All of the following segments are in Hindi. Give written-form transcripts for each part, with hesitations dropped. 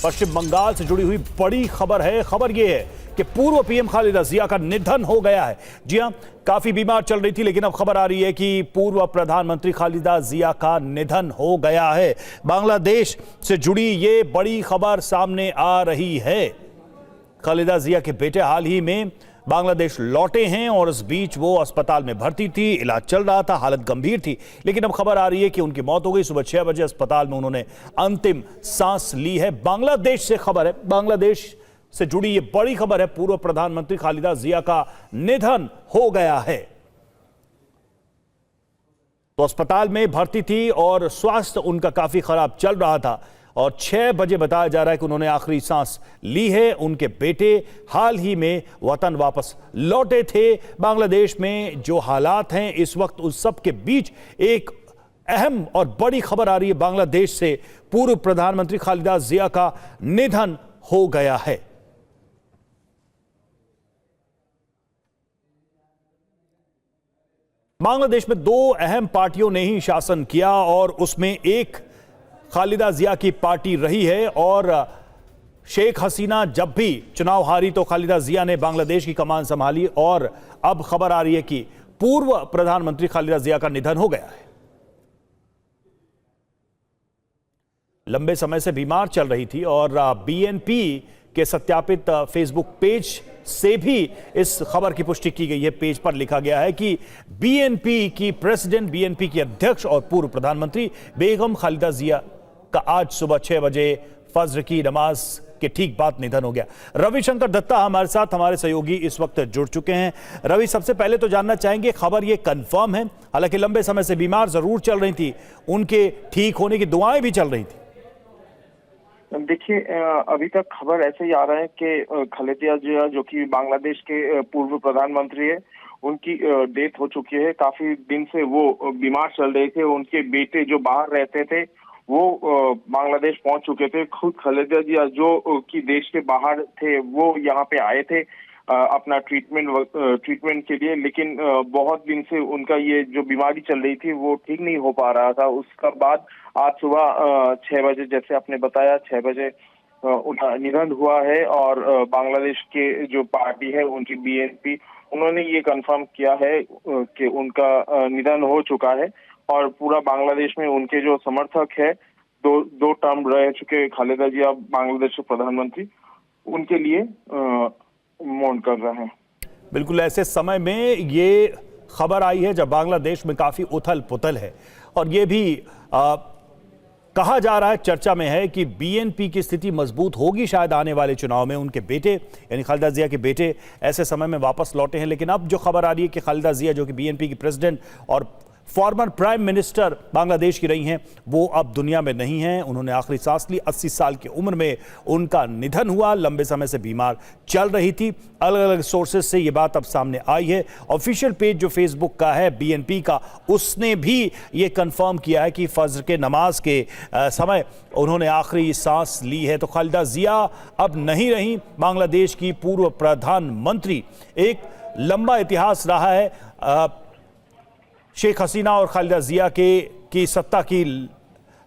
पश्चिम बंगाल से जुड़ी हुई बड़ी खबर है। खबर यह है कि पूर्व पीएम खालिदा जिया का निधन हो गया है। जी हां, काफी बीमार चल रही थी, लेकिन अब खबर आ रही है कि पूर्व प्रधानमंत्री खालिदा जिया का निधन हो गया है। बांग्लादेश से जुड़ी ये बड़ी खबर सामने आ रही है। खालिदा जिया के बेटे हाल ही में बांग्लादेश लौटे हैं और इस बीच वो अस्पताल में भर्ती थी, इलाज चल रहा था, हालत गंभीर थी, लेकिन अब खबर आ रही है कि उनकी मौत हो गई। सुबह 6 बजे अस्पताल में उन्होंने अंतिम सांस ली है। बांग्लादेश से खबर है, बांग्लादेश से जुड़ी ये बड़ी खबर है। पूर्व प्रधानमंत्री खालिदा जिया का निधन हो गया है। तो अस्पताल में भर्ती थी और स्वास्थ्य उनका काफी खराब चल रहा था और 6 बजे बताया जा रहा है कि उन्होंने आखिरी सांस ली है। उनके बेटे हाल ही में वतन वापस लौटे थे। बांग्लादेश में जो हालात हैं इस वक्त, उस सब के बीच एक अहम और बड़ी खबर आ रही है। बांग्लादेश से पूर्व प्रधानमंत्री खालिदा जिया का निधन हो गया है। बांग्लादेश में 2 अहम पार्टियों ने ही शासन किया और उसमें एक खालिदा जिया की पार्टी रही है। और शेख हसीना जब भी चुनाव हारी तो खालिदा जिया ने बांग्लादेश की कमान संभाली और अब खबर आ रही है कि पूर्व प्रधानमंत्री खालिदा जिया का निधन हो गया है। लंबे समय से बीमार चल रही थी और बीएनपी के सत्यापित फेसबुक पेज से भी इस खबर की पुष्टि की गई है। पेज पर लिखा गया है कि बीएनपी की प्रेसिडेंट, बीएनपी की अध्यक्ष और पूर्व प्रधानमंत्री बेगम खालिदा जिया का आज सुबह 6 बजे फज्र की नमाज के ठीक बाद निधन हो गया। रविशंकर दत्ता हमारे साथ, हमारे सहयोगी इस वक्त जुड़ चुके हैं। रवि, सबसे पहले तो जानना चाहेंगे, खबर ये कंफर्म है? हालांकि लंबे समय से बीमार जरूर चल रही थी, उनके ठीक होने की दुआएं भी चल रही थी। देखिए, अभी तक खबर ऐसे ही आ रहा है कि खालिदा जिया जो कि बांग्लादेश के पूर्व प्रधानमंत्री है, उनकी डेथ हो चुकी है। काफी दिन से वो बीमार चल रहे थे। उनके बेटे जो बाहर रहते थे वो बांग्लादेश पहुंच चुके थे। खुद खालिदा जिया जो कि देश के बाहर थे वो यहाँ पे आए थे अपना ट्रीटमेंट के लिए, लेकिन बहुत दिन से उनका ये जो बीमारी चल रही थी वो ठीक नहीं हो पा रहा था। उसका बाद आज सुबह 6 बजे, जैसे आपने बताया, 6 बजे उनका निधन हुआ है। और बांग्लादेश के जो पार्टी है उनकी बीएनपी, उन्होंने ये कंफर्म किया है कि उनका निधन हो चुका है। और पूरा बांग्लादेश में उनके जो समर्थक है, दो टर्म रह चुके खालिदा जिया बांग्लादेश के प्रधानमंत्री, उनके लिए मौन कर रहे हैं। बिल्कुल ऐसे समय में ये खबर आई है जब बांग्लादेश में काफी उथल पुथल है और ये भी कहा जा रहा है, चर्चा में है कि बीएनपी की स्थिति मजबूत होगी शायद आने वाले चुनाव में। उनके बेटे यानी खालिदा जिया के बेटे ऐसे समय में वापस लौटे हैं, लेकिन अब जो खबर आ रही है कि खालिदा जिया जो कि बीएनपी की प्रेसिडेंट और फॉर्मर प्राइम मिनिस्टर बांग्लादेश की रही हैं, वो अब दुनिया में नहीं हैं। उन्होंने आखिरी सांस ली। 80 साल की उम्र में उनका निधन हुआ। लंबे समय से बीमार चल रही थी। अलग अलग सोर्सेज से ये बात अब सामने आई है। ऑफिशियल पेज जो फेसबुक का है बीएनपी का, उसने भी ये कंफर्म किया है कि फज्र के नमाज के समय उन्होंने आखिरी सांस ली है। तो खालिदा जिया अब नहीं रही बांग्लादेश की पूर्व प्रधानमंत्री। एक लंबा इतिहास रहा है शेख हसीना और खालिदा जिया की सत्ता की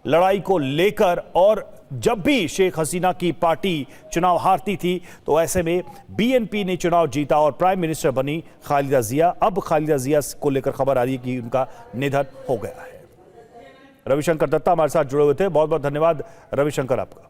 लड़ाई को लेकर, और जब भी शेख हसीना की पार्टी चुनाव हारती थी तो ऐसे में बीएनपी ने चुनाव जीता और प्राइम मिनिस्टर बनी खालिदा जिया। अब खालिदा जिया को लेकर खबर आ रही है कि उनका निधन हो गया है। रविशंकर दत्ता हमारे साथ जुड़े हुए थे, बहुत बहुत धन्यवाद रविशंकर आपका।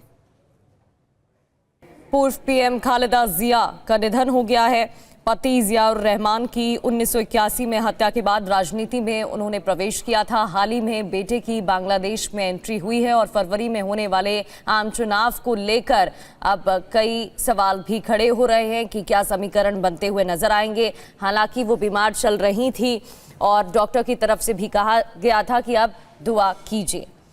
पूर्व पीएम खालिदा जिया का निधन हो गया है। पति जियाउर रहमान की 1981 में हत्या के बाद राजनीति में उन्होंने प्रवेश किया था। हाल ही में बेटे की बांग्लादेश में एंट्री हुई है और फरवरी में होने वाले आम चुनाव को लेकर अब कई सवाल भी खड़े हो रहे हैं कि क्या समीकरण बनते हुए नजर आएंगे। हालांकि वो बीमार चल रही थी और डॉक्टर की तरफ से भी कहा गया था कि अब दुआ कीजिए।